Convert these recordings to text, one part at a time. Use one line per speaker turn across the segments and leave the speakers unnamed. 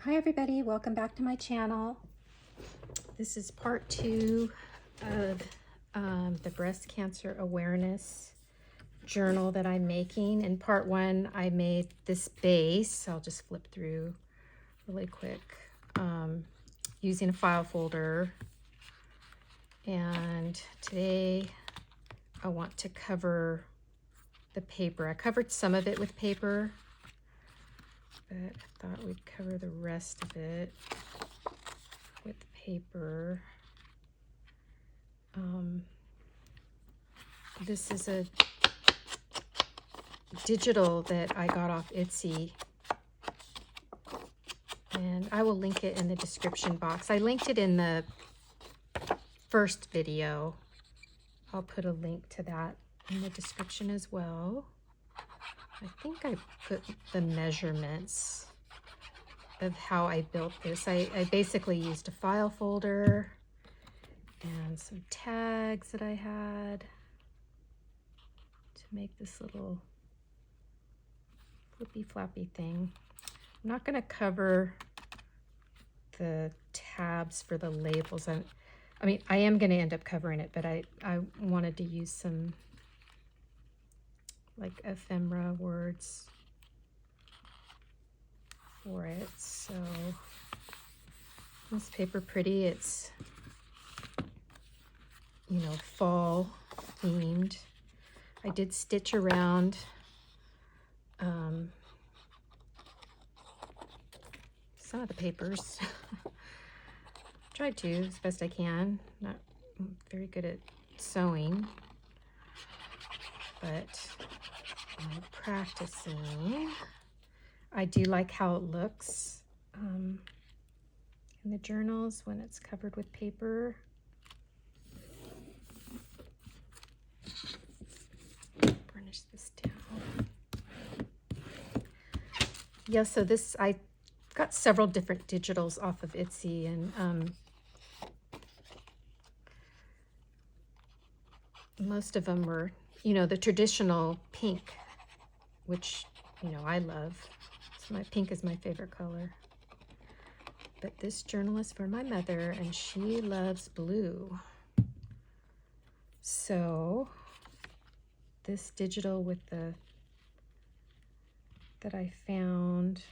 Hi everybody, welcome back to my channel. This is part 2 of the breast cancer awareness journal that I'm making. In part 1 I made this base. I'll just flip through really quick using a file folder, and today I want to cover the paper. I covered some of it with paper, but I thought we'd cover the rest of it with paper. This is a digital that I got off Etsy, and I will link it in the description box. I linked it in the first video. I'll put a link to that in the description as well. I think I put the measurements of how I built this. I basically used a file folder and some tags that I had to make this little flippy floppy thing. I'm not going to cover the tabs for the labels. I mean, I am going to end up covering it, but I wanted to use some like ephemera words for it. So this paper pretty. It's, you know, fall themed. I did stitch around some of the papers. Tried to as best I can. Not very good at sewing, but I'm practicing. I do like how it looks in the journals when it's covered with paper. Burnish this down. Yeah, so this, I got several different digitals off of Etsy, and most of them were, you know, the traditional pink, which, you know, I love. So my pink is my favorite color. But this journal is for my mother, and she loves blue. So this digital with the that I found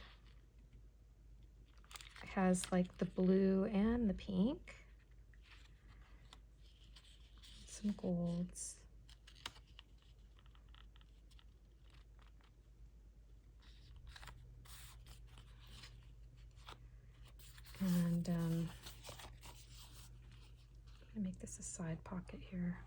has like the blue and the pink, some golds. And I'm gonna make this a side pocket here.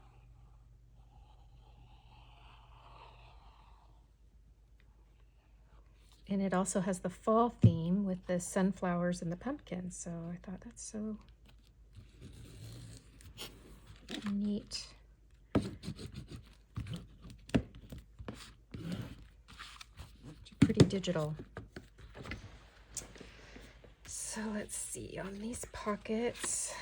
And it also has the fall theme with the sunflowers and the pumpkins. So I thought that's so neat. Pretty digital. So let's see, on these pockets,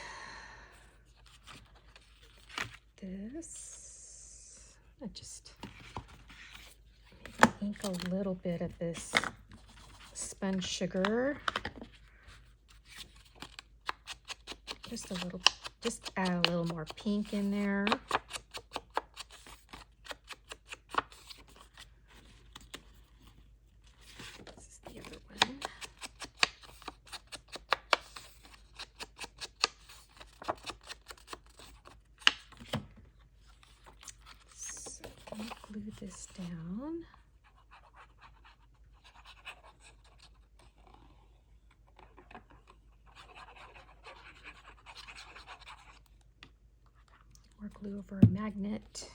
this, I just ink a little bit of this spun sugar, just a little, just add a little more pink in there. This is the other one. So I'm gonna glue this down. Or glue over a magnet.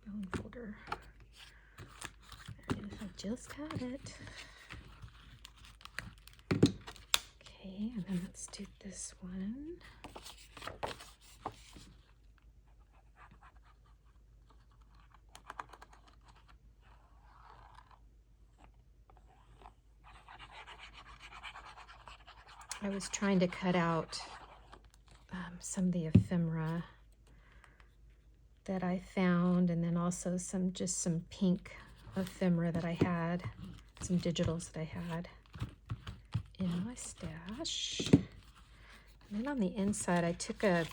My bone folder. There it is. I just got it. Okay, and then let's do this one. I was trying to cut out some of the ephemera that I found, and then also just some pink ephemera that I had, some digitals that I had in my stash. And then on the inside, I took a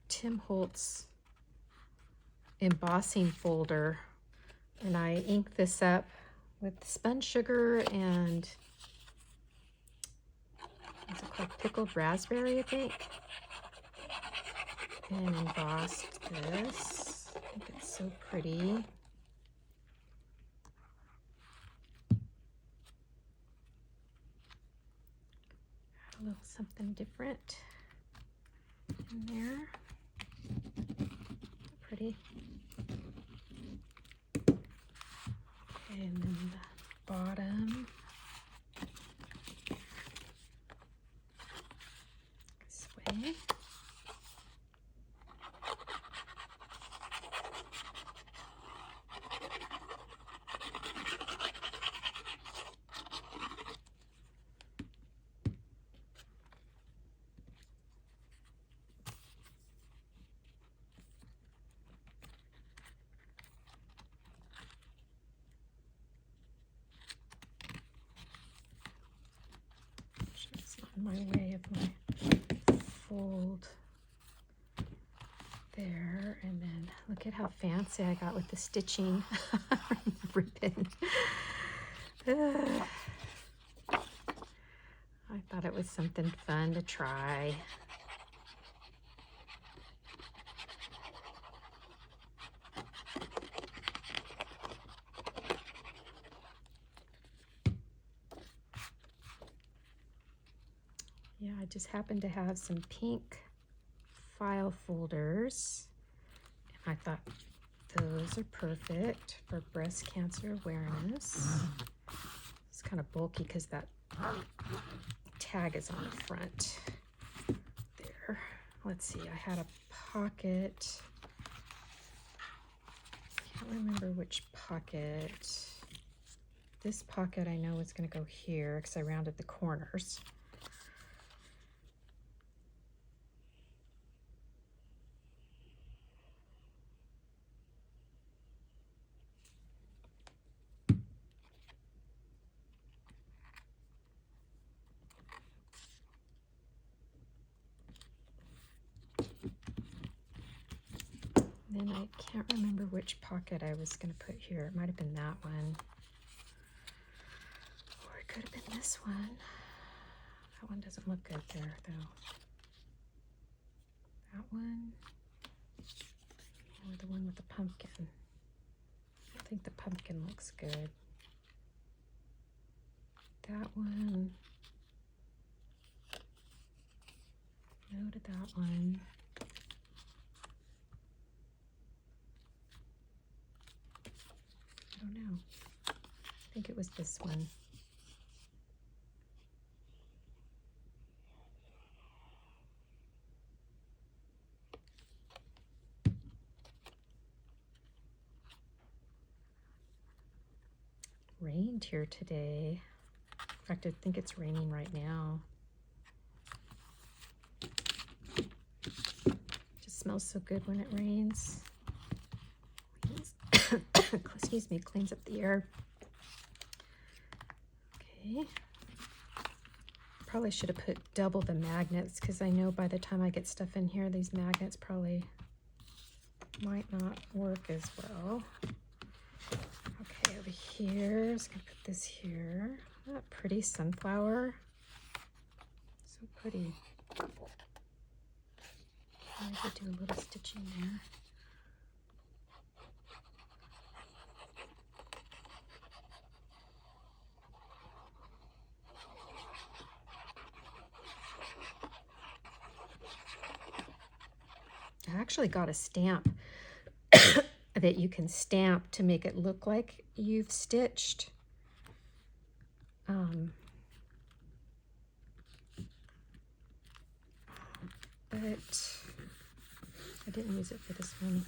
Tim Holtz embossing folder, and I inked this up with spun sugar and what's it called, pickled raspberry, I think, and embossed this. I think it's so pretty. Add a little something different in there. Pretty. Okay, and then the bottom. This way. It's on my way of my fold there, and then look at how fancy I got with the stitching ribbon. I thought it was something fun to try. Yeah, I just happened to have some pink file folders, and I thought those are perfect for breast cancer awareness. It's kind of bulky because that tag is on the front there. Let's see, I had a pocket. Can't remember which pocket. This pocket I know is going to go here because I rounded the corners. Then I can't remember which pocket I was going to put here. It might have been that one. Or it could have been this one. That one doesn't look good there, though. That one. Or the one with the pumpkin. I think the pumpkin looks good. That one. No to that one. I don't know. I think it was this one. Rained here today. In fact, I think it's raining right now. Just smells so good when it rains. Excuse me, cleans up the air. Okay. Probably should have put double the magnets because I know by the time I get stuff in here, these magnets probably might not work as well. Okay, over here, I'm just gonna put this here. That pretty sunflower. So pretty. I could do a little stitching there. I actually got a stamp that you can stamp to make it look like you've stitched. But I didn't use it for this one.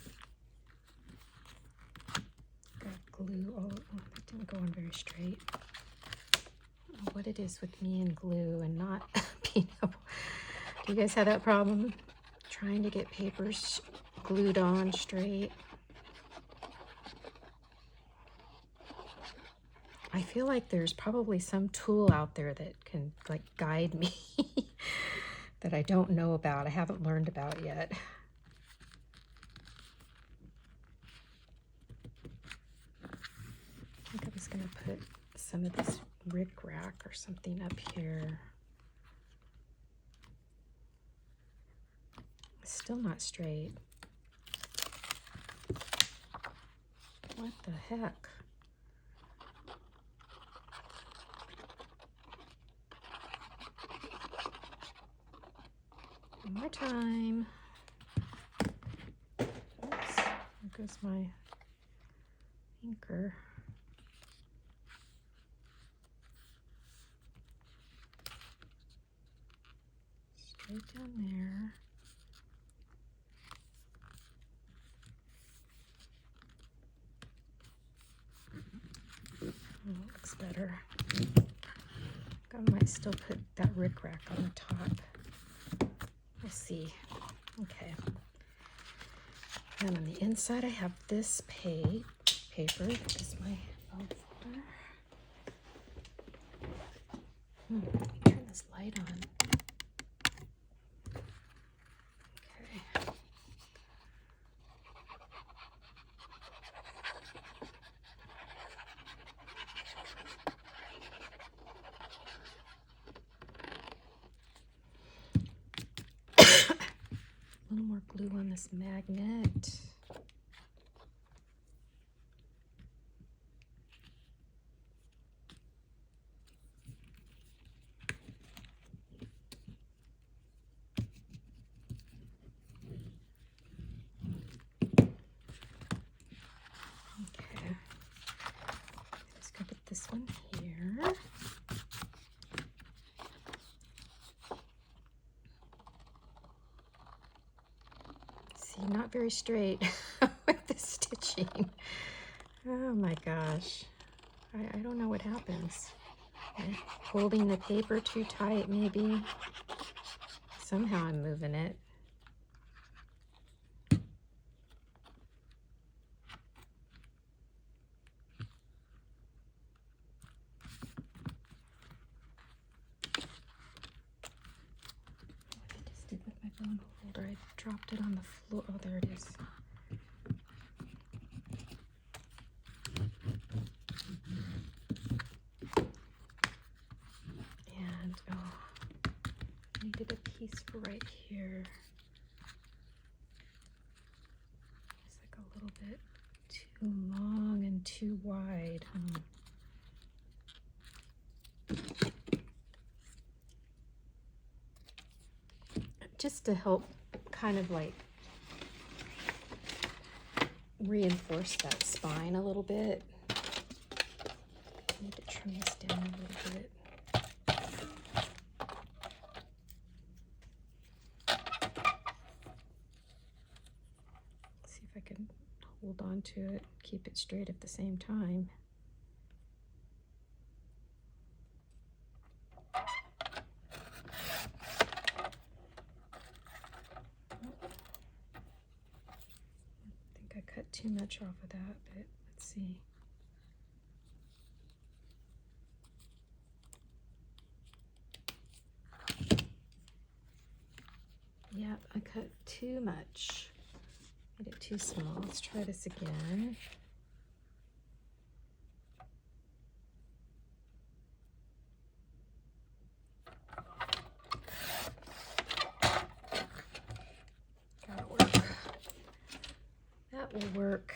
Got glue. Oh, that didn't go on very straight. I don't know what it is with me and glue and not being able. Do you guys have that problem? Trying to get papers glued on straight. I feel like there's probably some tool out there that can like guide me that I don't know about. I haven't learned about yet. I think I was going to put some of this rickrack or something up here. It's still not straight. What the heck? One more time. Oops, there goes my anchor. Straight down there. Oh, it looks better. I might still put that rickrack on the top. We'll see. Okay. And on the inside, I have this paper. This is my folder. Let me turn this light on. Okay. A little more glue on this magnet. Okay. Just gonna put this one here. See, not very straight with the stitching. Oh my gosh. I don't know what happens. I'm holding the paper too tight, maybe. Somehow I'm moving it. What I just did with my bone holder, I dropped it on the floor. Oh, there it is. And I needed a piece for right here. It's like a little bit too long and too wide. Just to help kind of like reinforce that spine a little bit. I need to trim this down a little bit. See if I can hold on to it, keep it straight at the same time. I think I cut too much off of that, but let's see. Yeah, I cut too much. Made it too small. Let's try this again. That'll work. That will work.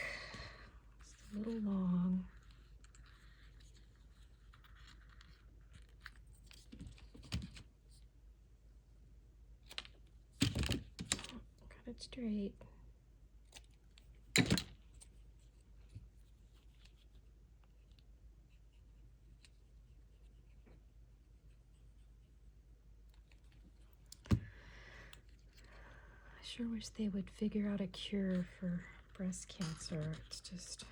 Just a little long. Got it straight. I sure wish they would figure out a cure for breast cancer. It's just,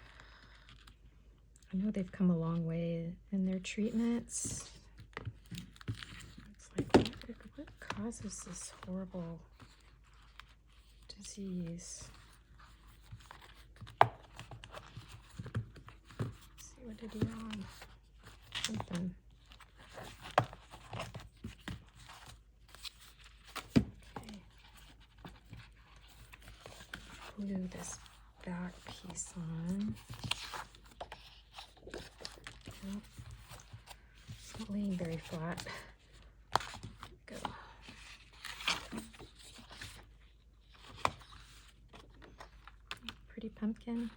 I know they've come a long way in their treatments. It's like, what causes this horrible disease? What did he on? Something. Okay. Glue this back piece on. Nope. It's not laying very flat. Go. Pretty pumpkin.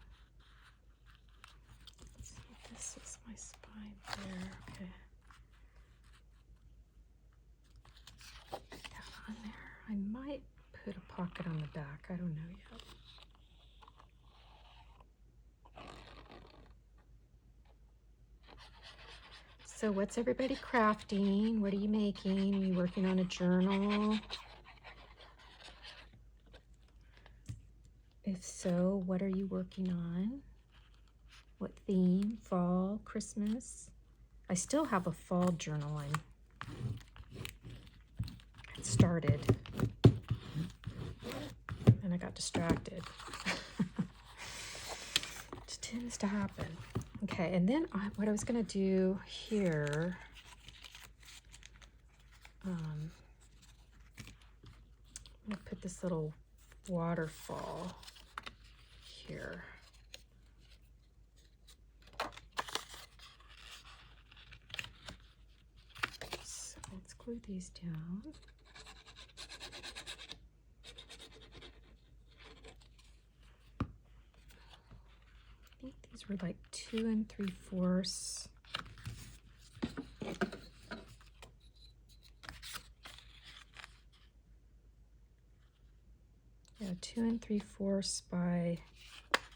Let's see, this is my spine there. Okay. Put that on there. I might put a pocket on the back. I don't know yet. So what's everybody crafting? What are you making? Are you working on a journal? If so, what are you working on? What theme? Fall, Christmas? I still have a fall journal I started and I got distracted. It tends to happen. Okay, and then what I was gonna do here, I'm gonna put this little waterfall here. So let's glue these down. I think these were like 2 3/4. Yeah, 2 3/4 by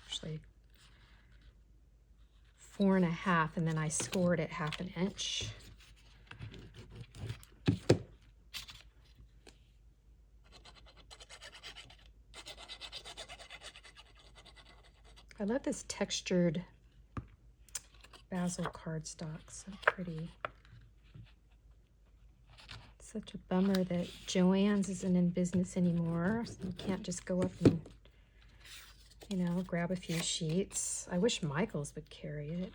actually 4 1/2, and then I scored it 1/2 inch. I love this textured basil cardstock, so pretty. It's such a bummer that Joann's isn't in business anymore, so you can't just go up and, you know, grab a few sheets. I wish Michael's would carry it.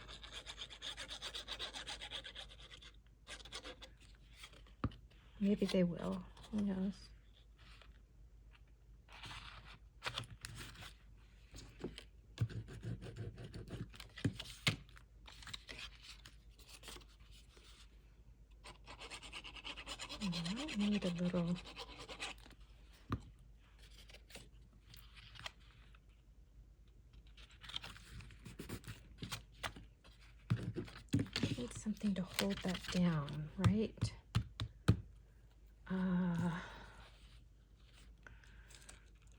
Maybe they will, who knows. I need a little need something to hold that down, right?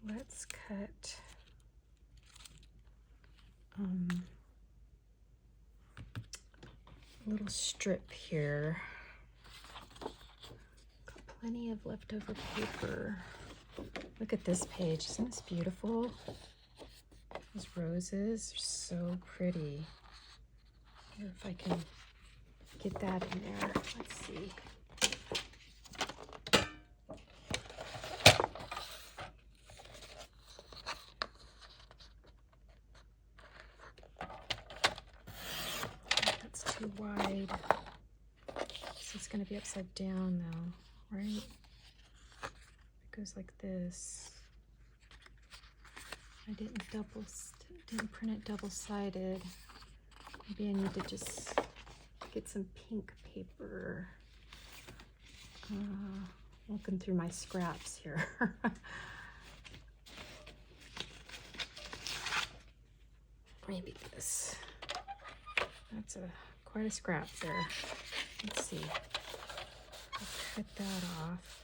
Let's cut a little strip here. Got plenty of leftover paper. Look at this page. Isn't this beautiful? These roses are so pretty. I wonder if I can get that in there. Let's see. That's too wide. This is going to be upside down though, right? It goes like this. I didn't print it double-sided. Maybe I need to just get some pink paper. Looking through my scraps here. Maybe this. That's quite a scrap there. Let's see. I'll cut that off.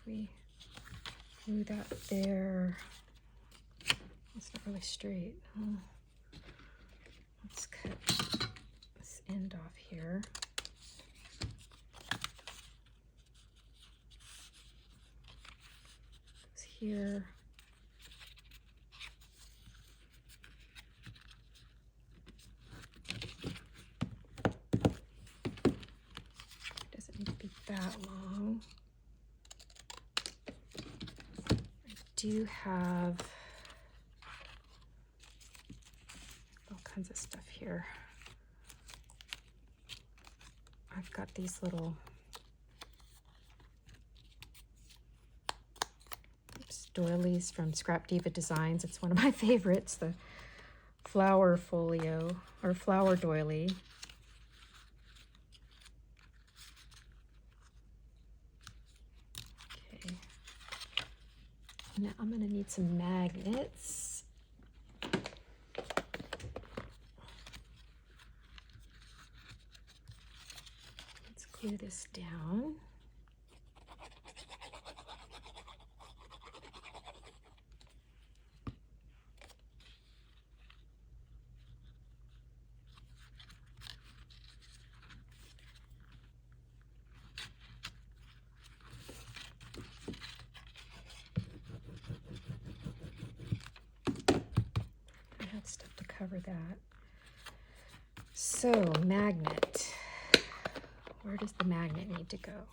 We glue that there. It's not really straight. Let's cut this end off here. here. Doesn't need to be that long. I do have all kinds of stuff here. I've got these little doilies from Scrap Diva Designs. It's one of my favorites, the flower folio or flower doily. Okay. Now I'm going to need some magnets. Let's glue this down. Stuff to cover that. So, magnet. Where does the magnet need to go?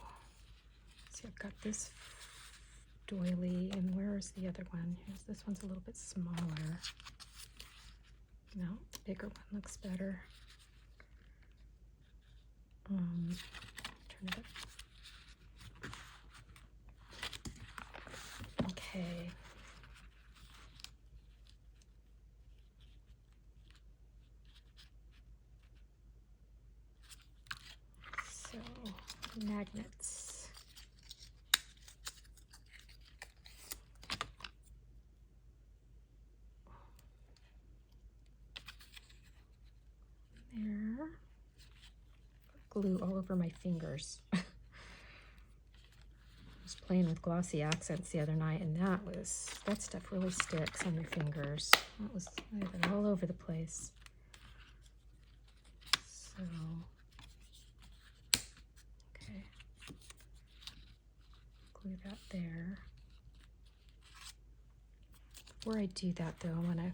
See, I've got this doily, and where is the other one? This one's a little bit smaller. No, the bigger one looks better. Turn it up. Okay. Magnets. There. Glue all over my fingers. I was playing with glossy accents the other night, and that stuff really sticks on your fingers. That was all over the place. So. Glue that there. Before I do that though, I want to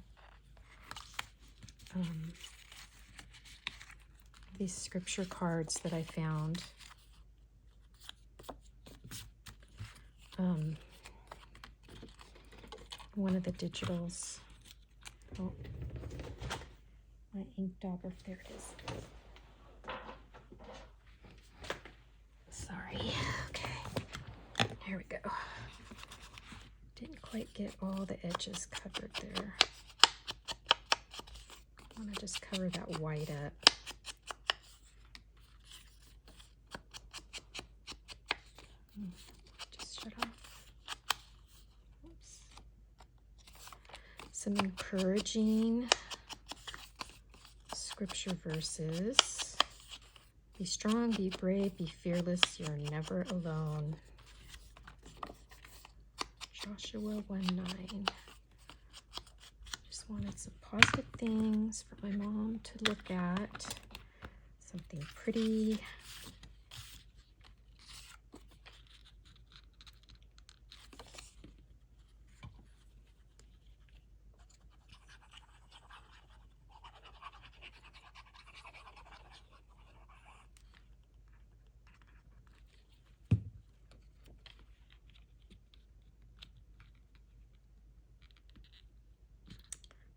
these scripture cards that I found. One of the digitals. Oh, my ink dauber, there it is. Sorry. Okay. Here we go. Didn't quite get all the edges covered there. I want to just cover that white up. Just shut off. Oops. Some encouraging scripture verses. Be strong, be brave, be fearless, you're never alone. Joshua 1:9. Just wanted some positive things for my mom to look at. Something pretty.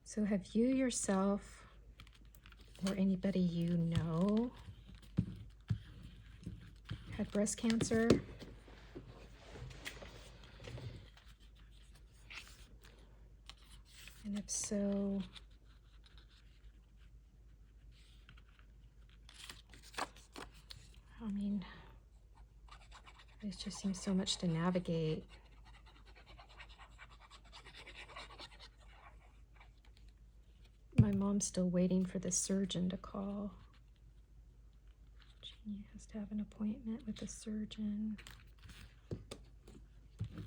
So have you yourself or anybody you know had breast cancer? And if so, I mean, it just seems so much to navigate. My mom's still waiting for the surgeon to call. She has to have an appointment with the surgeon.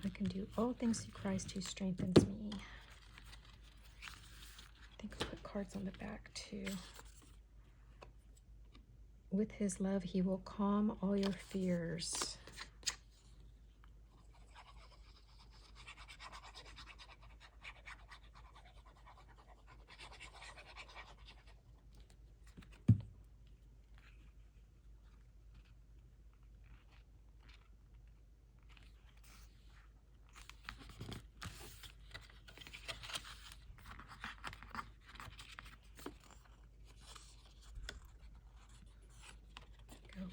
I can do all things through Christ who strengthens me. I think I'll put cards on the back too. With his love, he will calm all your fears.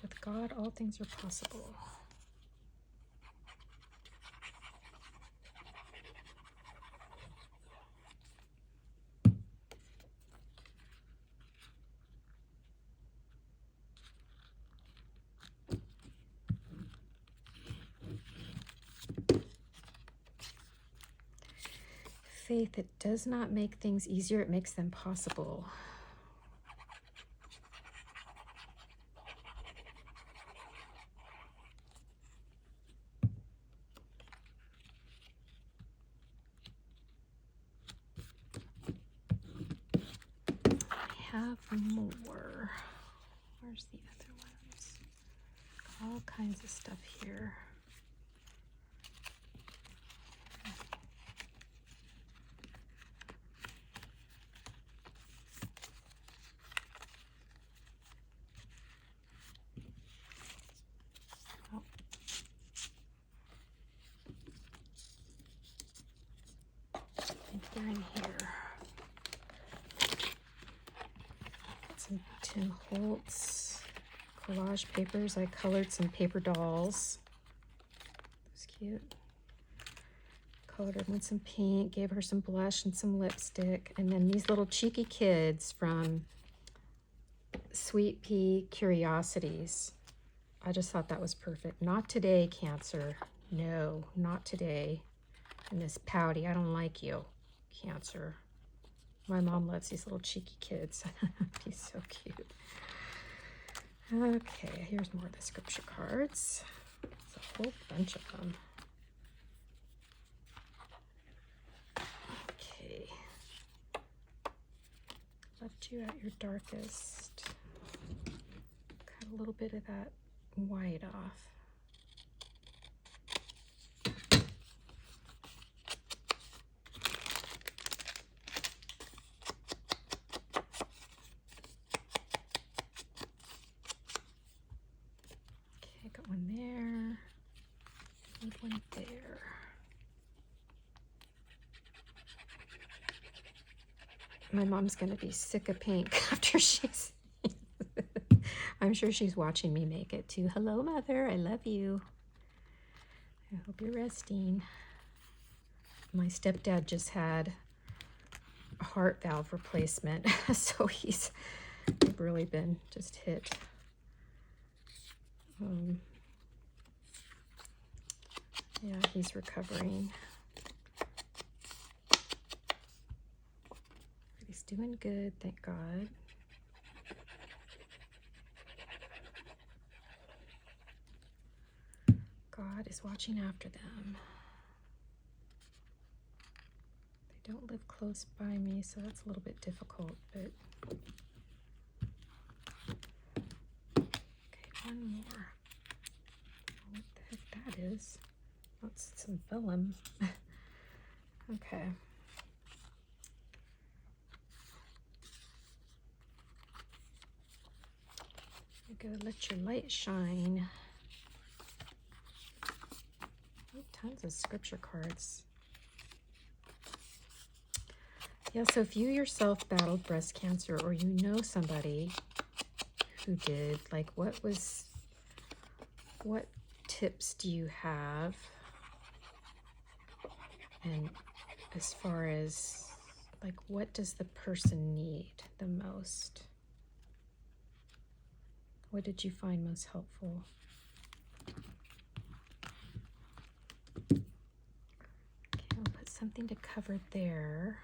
With God, all things are possible. Faith, it does not make things easier, it makes them possible. I have more. Where's the other ones? All kinds of stuff here. Oh. I think they're in here. Got some Tim Holtz collage papers. I colored some paper dolls. That's cute. Colored her in some pink, gave her some blush and some lipstick. And then these little cheeky kids from Sweet Pea Curiosities. I just thought that was perfect. Not today, Cancer. No, not today. And this pouty, I don't like you, Cancer. My mom loves these little cheeky kids. He's so cute. Okay, here's more of the scripture cards. There's a whole bunch of them. Okay. Left you at your darkest. Cut a little bit of that white off. Okay, got one there. Need one there. My mom's gonna be sick of pink after she's I'm sure she's watching me make it too. Hello, Mother. I love you. I hope you're resting. My stepdad just had a heart valve replacement, so he's really been just hit. Yeah, he's recovering. He's doing good, thank God. God is watching after them. They don't live close by me, so that's a little bit difficult, but okay, one more. What the heck that is? That's some vellum. Okay. You go, let your light shine. Tons of scripture cards. Yeah, so if you yourself battled breast cancer or you know somebody who did, like what tips do you have? And as far as like what does the person need the most? What did you find most helpful? I'll put something to cover there.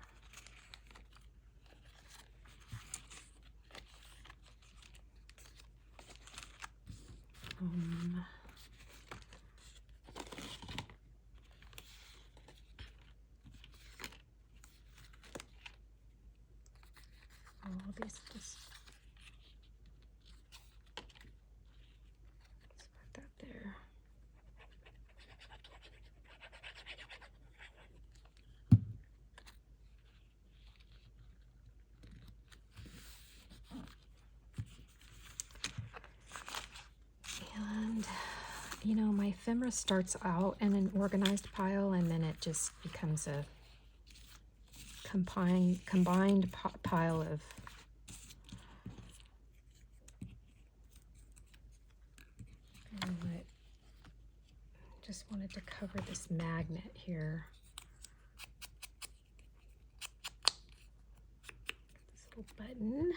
All these just put that there. And, you know, my ephemera starts out in an organized pile, and then it just becomes a combined pile of I just wanted to cover this magnet here. This little button.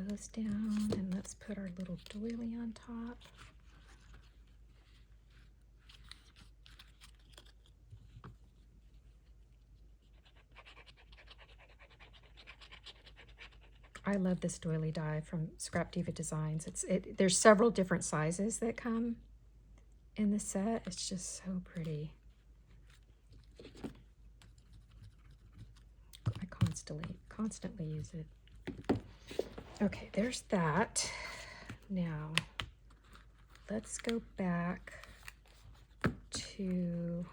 Those down, and let's put our little doily on top. I love this doily die from Scrap Diva Designs. There's several different sizes that come in the set. It's just so pretty. I constantly use it. Okay, there's that. Now, let's go back to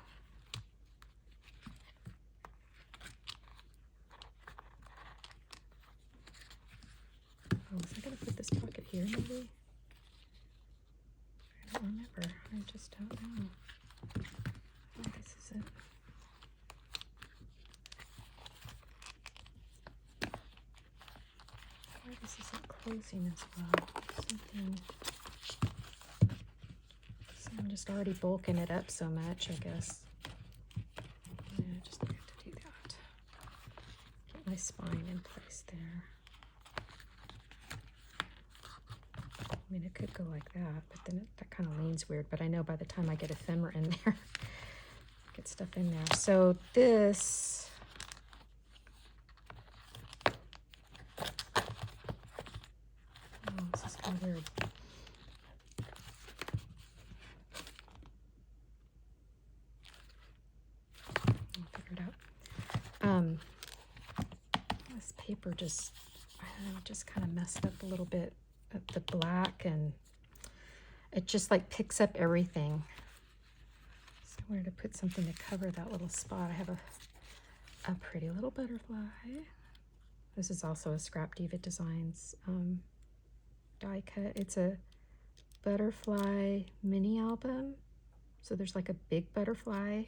was I going to put this pocket here maybe? I don't remember. I just don't know. Oh, this is it. Why this isn't closing as well. Something. So I'm just already bulking it up so much, I guess. Yeah, I just have to do that. Get my spine in place there. I mean, it could go like that, but then that kind of leans weird. But I know by the time I get ephemera in there, get stuff in there. So this, oh, this is kind of weird. I'll figure it out. This paper just, I don't know, just kind of messed up a little bit. The black, and it just like picks up everything. Somewhere to put something to cover that little spot. I have a pretty little butterfly. This is also a Scrap Diva Designs die cut. It's a butterfly mini album. So there's like a big butterfly.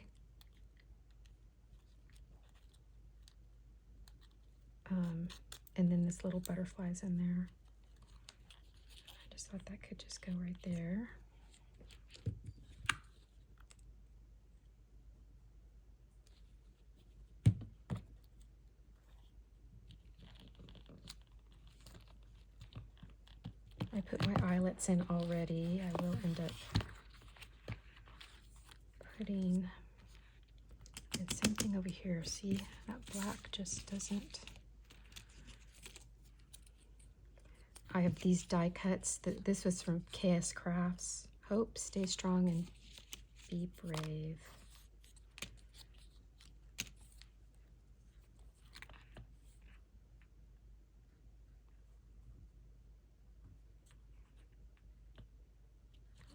And then this little butterfly's in there. I just thought that could just go right there. I put my eyelets in already. I will end up putting, and same thing over here. See, that black just doesn't. I have these die cuts. This was from KS Crafts. Hope, stay strong, and be brave.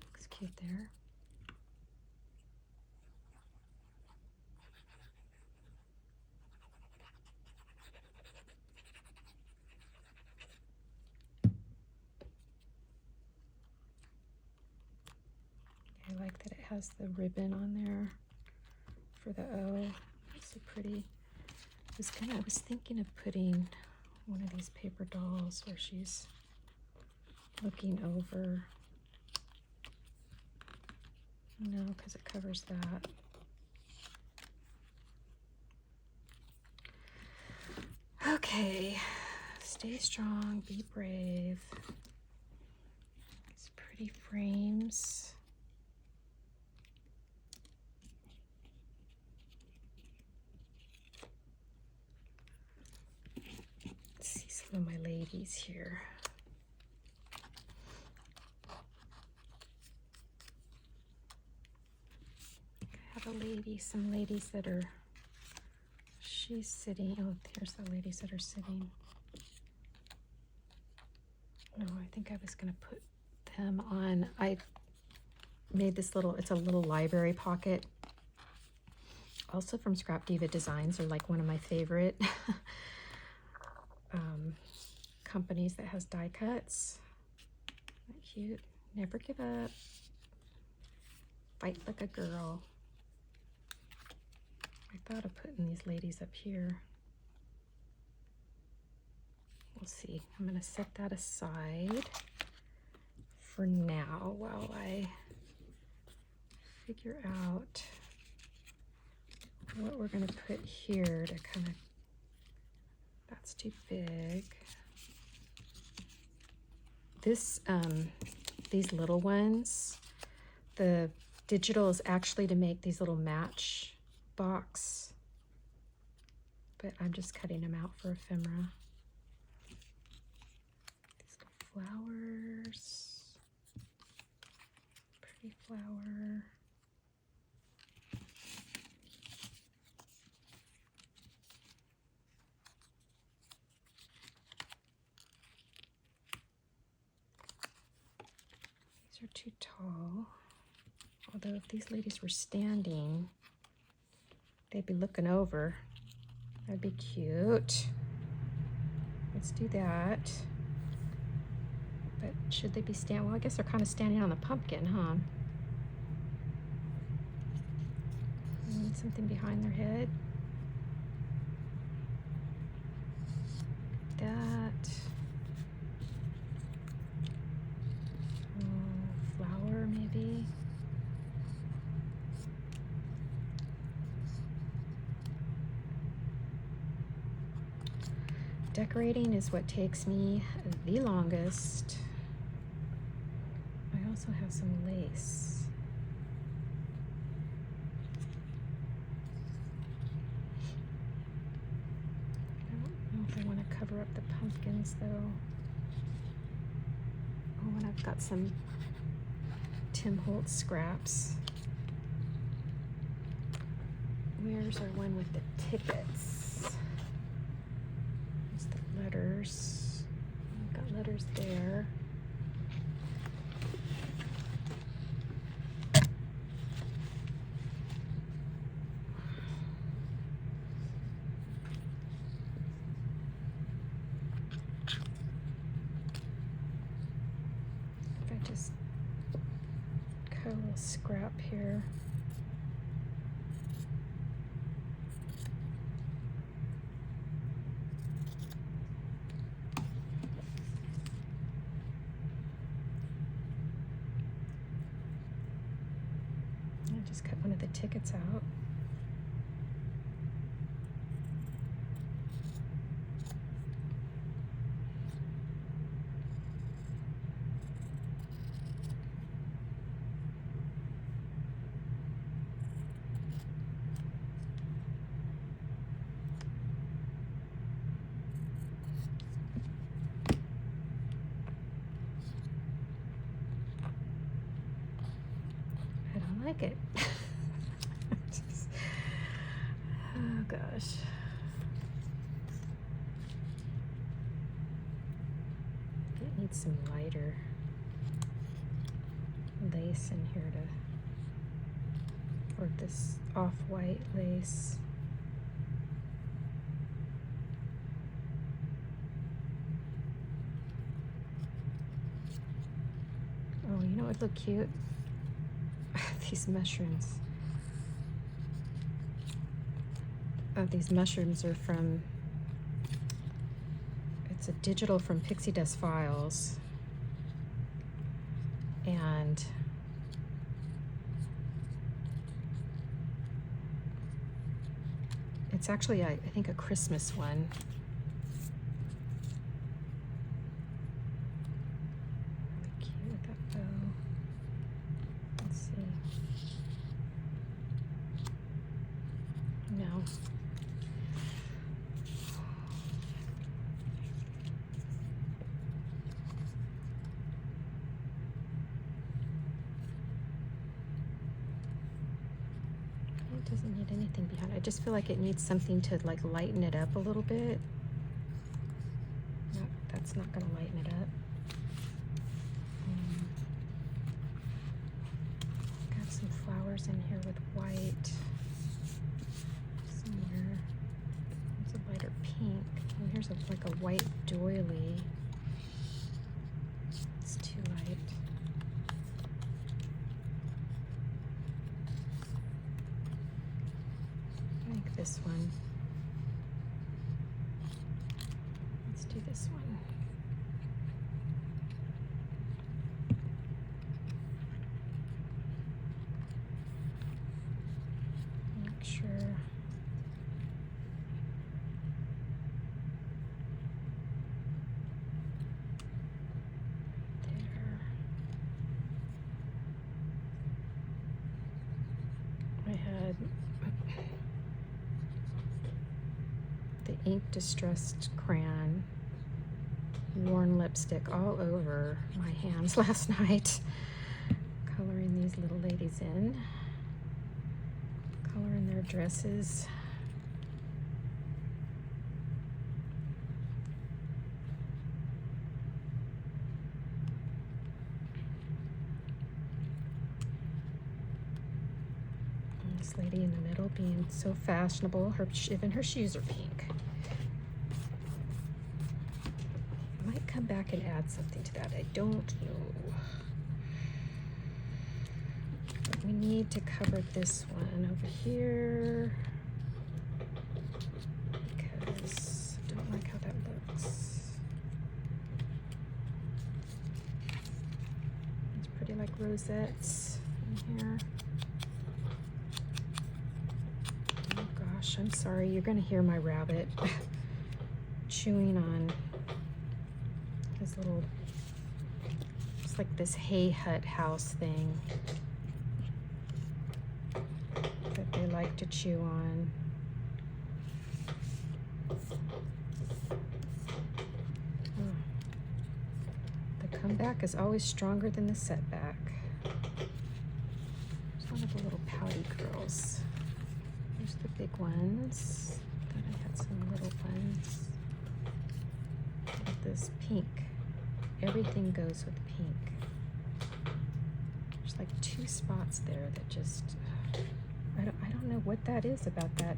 Looks cute there. I like that it has the ribbon on there for the O. It's so pretty. I was thinking of putting one of these paper dolls where she's looking over. No, because it covers that. Okay, stay strong, be brave. These pretty frames. Let's see some of my ladies here. I have a lady, some ladies that are, she's sitting, oh, here's the ladies that are sitting. No, I think I was gonna put them on. I made this little, it's a little library pocket. Also from Scrap Diva Designs, are like one of my favorite companies that has die cuts. cute. Never give up. Fight like a girl. I thought of putting these ladies up here. We'll see. I'm going to set that aside for now while I figure out what we're going to put here to kind of, that's too big. This, these little ones, the digital is actually to make these little match box, but I'm just cutting them out for ephemera. These little flowers, pretty flower. These are too tall. Although if these ladies were standing, they'd be looking over. That'd be cute. Let's do that. But should they be standing? Well, I guess they're kind of standing on the pumpkin, huh? I need something behind their head. That. Flower, maybe. Decorating is what takes me the longest. I also have some lace. I don't know if I want to cover up the pumpkins though. Oh, and I've got some Tim Holtz scraps. Where's our one with the tickets? It's the letters. I've got letters there. If I just cut a little scrap here. Just cut one of the tickets out. I don't like it. Oh gosh. It needs some lighter lace in here to, or this off-white lace. Oh, you know what would look cute? These mushrooms. Oh, these mushrooms are from, it's a digital from Pixie Dust Files. And it's actually, I think, a Christmas one. Really cute with that bow. Let's see. No. It doesn't need anything behind it. I just feel like it needs something to like lighten it up a little bit. No, that's not going to lighten it up. Got some flowers in here with white. Somewhere. There's a lighter pink. Oh, here's like a white doily. It's too light. do this one. Make sure. There. I had the ink distressed crayon, worn lipstick all over my hands last night, coloring these little ladies in, coloring their dresses. And this lady in the middle being so fashionable, even her shoes are pink. Come back and add something to that. I don't know. But we need to cover this one over here because I don't like how that looks. It's pretty like rosettes in here. Oh gosh, I'm sorry. You're gonna hear my rabbit chewing on this little, it's like this hay hut house thing that they like to chew on. Oh. The comeback is always stronger than the setback. There's one of the little pouty girls. There's the big ones. Thought I had some little ones. Look at this pink. Everything goes with pink. There's like 2 spots there that just, I don't know what that is about that.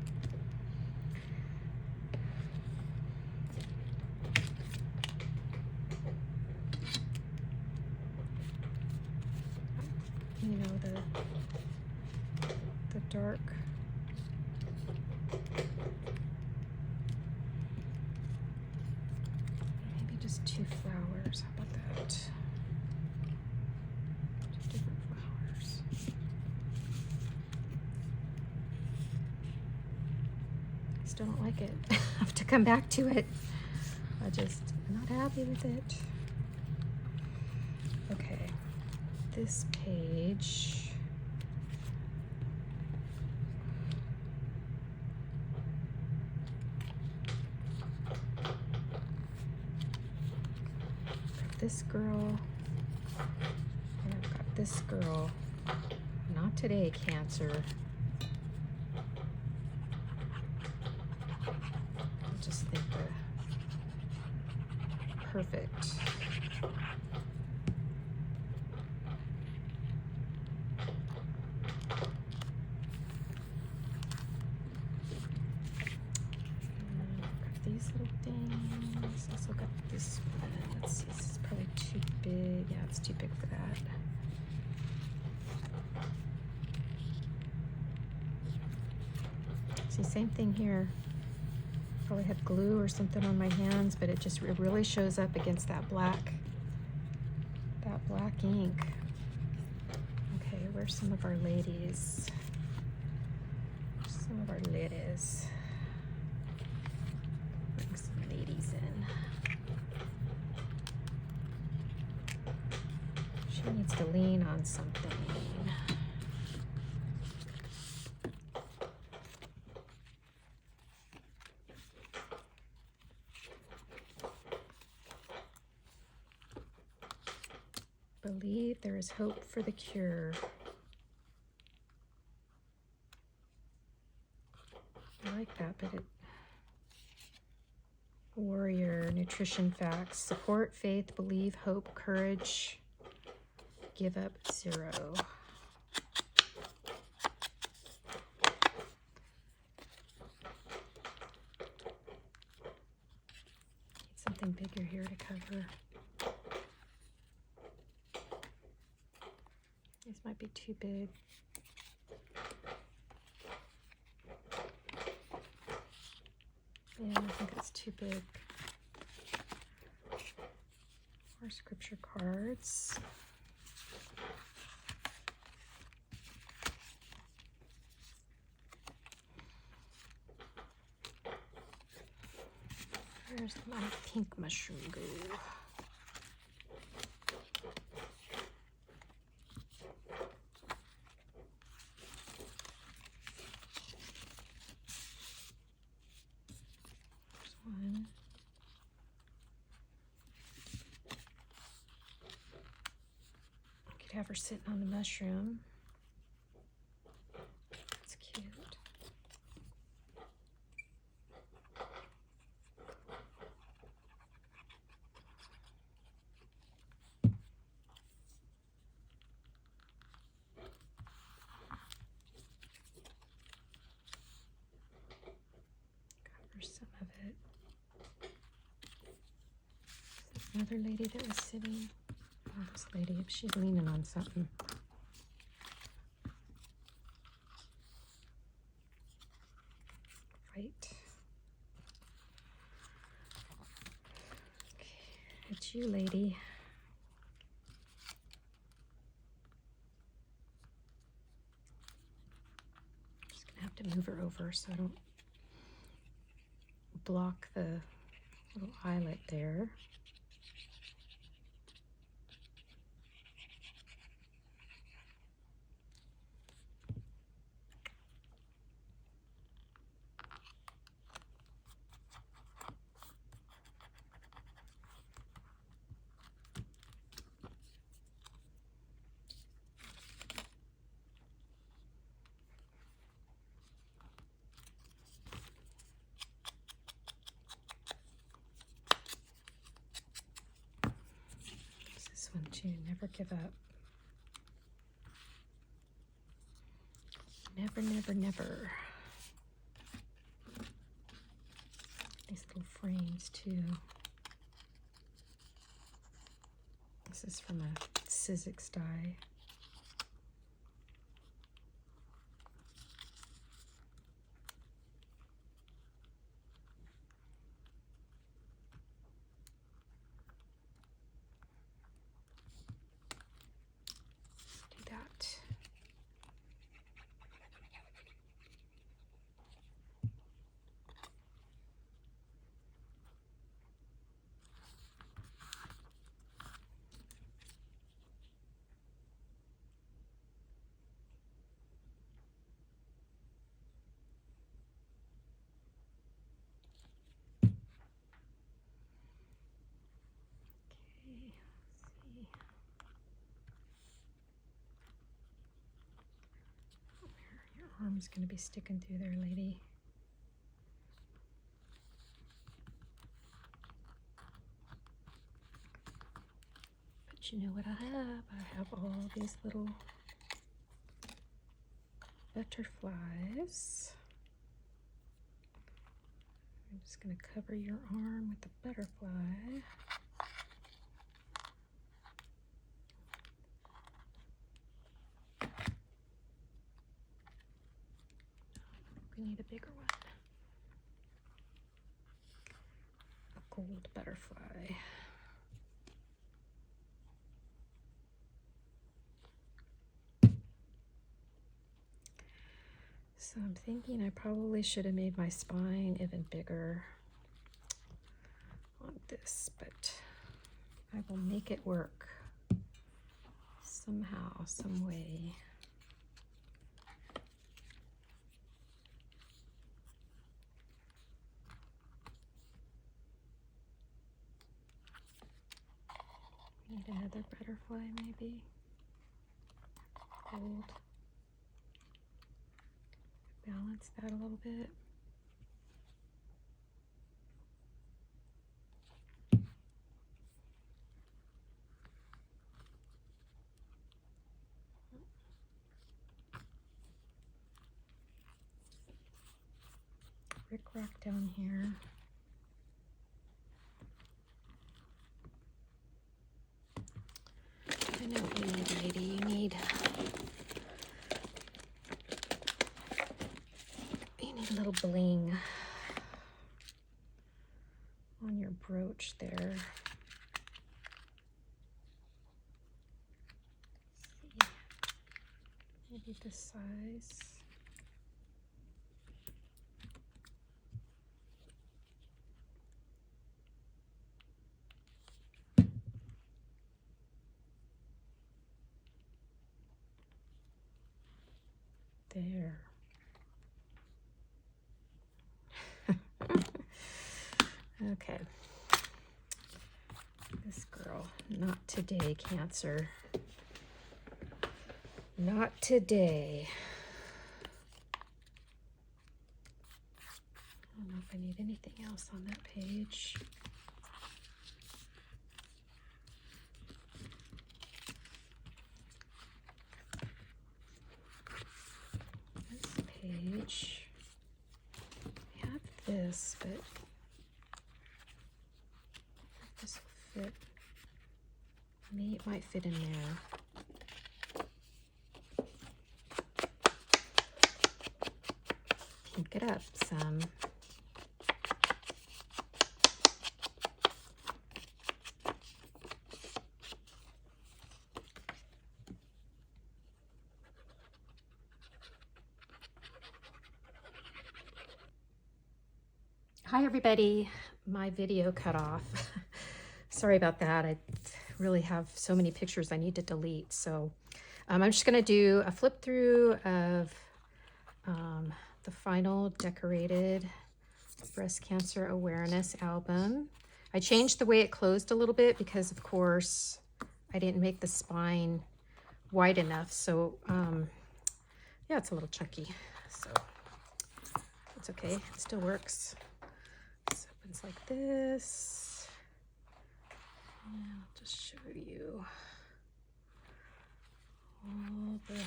You know, the dark. Maybe just 2 flowers. How about that? 2 different flowers. I still don't like it. I have to come back to it. I'm not happy with it. Okay, this page. This girl, and I've got this girl. Not today, Cancer. I just think the perfect. These little things. Also got this one. Let's see, this is probably too big. Yeah, it's too big for that. See, same thing here. Probably had glue or something on my hands, but it really shows up against that black ink. Okay, where's some of our ladies? Some of our ladies. Bring some ladies in. She needs to lean on something. Believe there is hope for the cure. I like that, but it. Warrior, nutrition facts, support, faith, believe, hope, courage, give up, 0. Need something bigger here to cover. These might be too big. Yeah, I think it's too big. More scripture cards. Where's my pink mushroom go? There's one. Could have her sitting on the mushroom. That's cute. Cover some of it. Another lady that was sitting. Oh, this lady, she's leaning on something. Right. Okay, it's you, lady. Just gonna have to move her over so I don't block the little eyelet there. This one too, never give up. Never, never, never. These little frames too. This is from a Sizzix die. Do that. Arm's going to be sticking through there, lady. But you know what I have? I have all these little butterflies. I'm just going to cover your arm with the butterfly. We need a bigger one. A gold butterfly. So I'm thinking I probably should have made my spine even bigger on this, but I will make it work somehow, some way. Need another butterfly, maybe. Gold. Balance that a little bit. Brick rock down here. I know what you need, lady. You need a little bling on your brooch there. Maybe this size. There. Okay. This girl, not today, Cancer. Not today. I don't know if I need anything else on that page. This page, I have this, but this will fit. Maybe it might fit in there. Pink it up some. Hi everybody, my video cut off. Sorry about that. I really have so many pictures I need to delete. So I'm just gonna do a flip through of the final decorated breast cancer awareness album. I changed the way it closed a little bit because of course I didn't make the spine wide enough. So yeah, it's a little chunky, so it's okay, it still works. It's like this. And I'll just show you all the,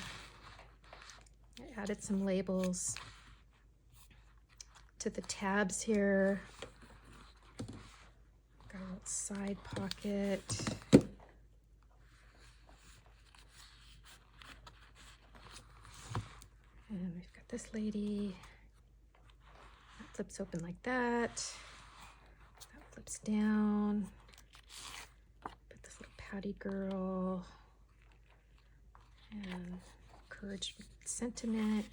I added some labels to the tabs here. Got a little side pocket. And we've got this lady. That flips open like that. Flips down. Put this little pouty girl. And encouragement sentiment.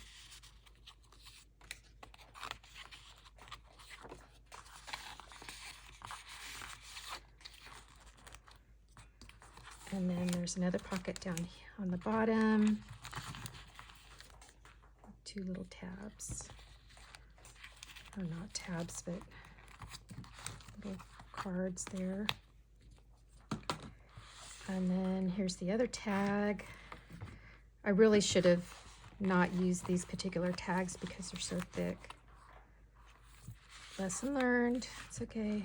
And then there's another pocket down here on the bottom. Two little tabs. Or not tabs, but little cards there. And then here's the other tag. I really should have not used these particular tags because they're so thick. Lesson learned. It's okay.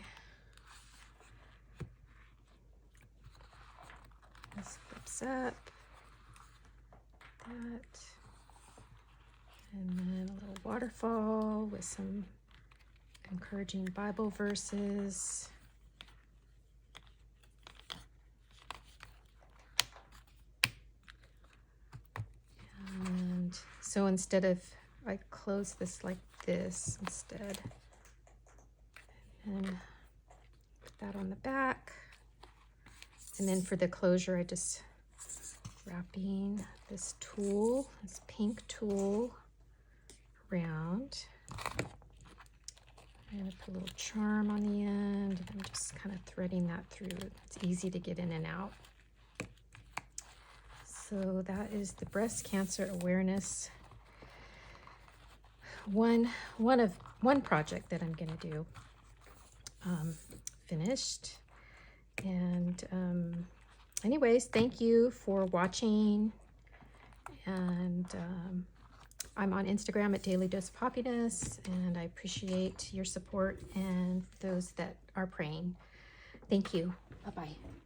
This flips up. That. And then a little waterfall with some encouraging Bible verses. And so instead of, I close this like this instead. And put that on the back. And then for the closure, I just wrapping this tool, this pink tool around. I'm going to put a little charm on the end, and I'm just kind of threading that through. It's easy to get in and out. So that is the breast cancer awareness. One project that I'm going to do finished. And anyways, thank you for watching. And I'm on Instagram at Daily Dose of Happiness, and I appreciate your support and those that are praying. Thank you. Bye-bye.